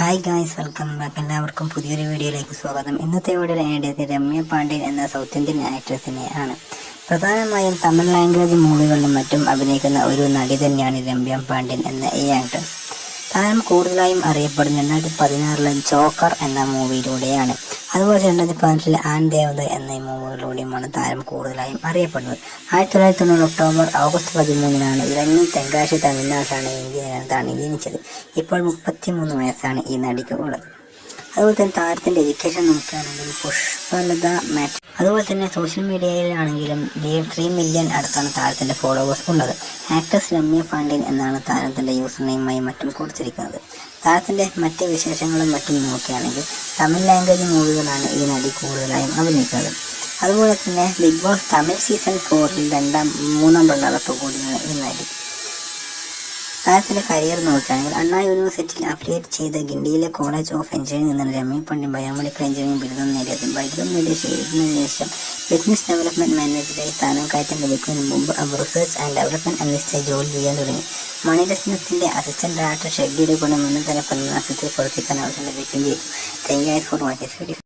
Hi guys, welcome back. എല്ലാവർക്കും പുതിയൊരു വീഡിയോയിലേക്ക് സ്വാഗതം. ഇന്നത്തെ വീഡിയോയിൽ ആഡ് രമ്യ പാണ്ഡ്യൻ എന്ന സൗത്ത് ഇന്ത്യൻ ആക്ട്രസിനെ ആണ്. പ്രധാനമായും തമിഴ് ലാംഗ്വേജ് മൂവികളിലും മറ്റും അഭിനയിക്കുന്ന ഒരു നടി തന്നെയാണ് രമ്യ പാണ്ഡ്യൻ എന്ന ഈ ആക്ട്രസ്. താരം കൂടുതലായും അറിയപ്പെടുന്ന 2016 ജോക്കർ എന്ന മൂവിയിലൂടെയാണ്. അതുപോലെ 2018 ആൻ ദേവത എന്ന മൂവികളിലൂടെയുമാണ് താരം കൂടുതലായും അറിയപ്പെടുന്നത്. 1990 ഒക്ടോബർ ഓഗസ്റ്റ് 13 ഇറങ്ങി തെങ്കാശി തമിഴ്നാട്ടിലാണ് ഇന്ത്യയിലാണ് ജനിച്ചത്. ഇപ്പോൾ 33 വയസ്സാണ് ഈ നടിക്ക് ഉള്ളത്. അതുപോലെ തന്നെ താരത്തിൻ്റെ എഡ്യൂക്കേഷൻ നോക്കുകയാണെങ്കിൽ പുഷ്പലത മാറ്റ്. അതുപോലെ തന്നെ സോഷ്യൽ മീഡിയയിലാണെങ്കിലും 3 മില്യൺ അടുത്താണ് താരത്തിൻ്റെ ഫോളോവേഴ്സ് ഉള്ളത്. ആക്ട്രസ് രമ്യ പാണ്ഡ്യൻ എന്നാണ് താരത്തിൻ്റെ യൂസർ നെയിമായി മറ്റും കൊടുത്തിരിക്കുന്നത്. താരത്തിൻ്റെ മറ്റ് വിശേഷങ്ങളും മറ്റും നോക്കുകയാണെങ്കിൽ തമിഴ് ലാംഗ്വേജ് മൂവികളാണ് ഈ നടി കൂടുതലായും അഭിനയിക്കുന്നത്. അതുപോലെ തന്നെ ബിഗ് ബോസ് തമിഴ് സീസൺ 4 മൂന്നാം റണ്ണറപ്പ് കൂടിയാണ് ഈ നടി. താരത്തിൻ്റെ കരിയർ നോക്കുകയാണെങ്കിൽ അണ്ണാ യൂണിവേഴ്സിറ്റിയിൽ അഫിലിയേറ്റ് ചെയ്ത ഗിണ്ടിയിലെ കോളേജ് ഓഫ് എഞ്ചിനീയറിംഗ് നിന്നാണ് രമ്യ പാണ്ഡ്യൻ ബയോമെഡിക്കൽ എഞ്ചിനീയറിംഗ് ബിരുദം നേടിയത്. ബിരുദം നേടിയ ശേഷം ബിസിനസ് ഡെവലപ്മെന്റ് മാനേജറായി സ്ഥാനം കയറ്റം ലഭിക്കുന്നതിന് മുമ്പ് റിസർച്ച് ആൻഡ് ഡെവലപ്മെന്റ് അനലിസ്റ്റായി ജോലി ചെയ്യാൻ തുടങ്ങി. മണിരത്നത്തിൻ്റെ അസിസ്റ്റന്റ് ഡയറക്ടർ ഷെഡിയുടെ ഗുണം മുൻതല പ്രവർത്തിക്കാൻ അവസരം ലഭിക്കുകയും ചെയ്തു. Thank you for watching.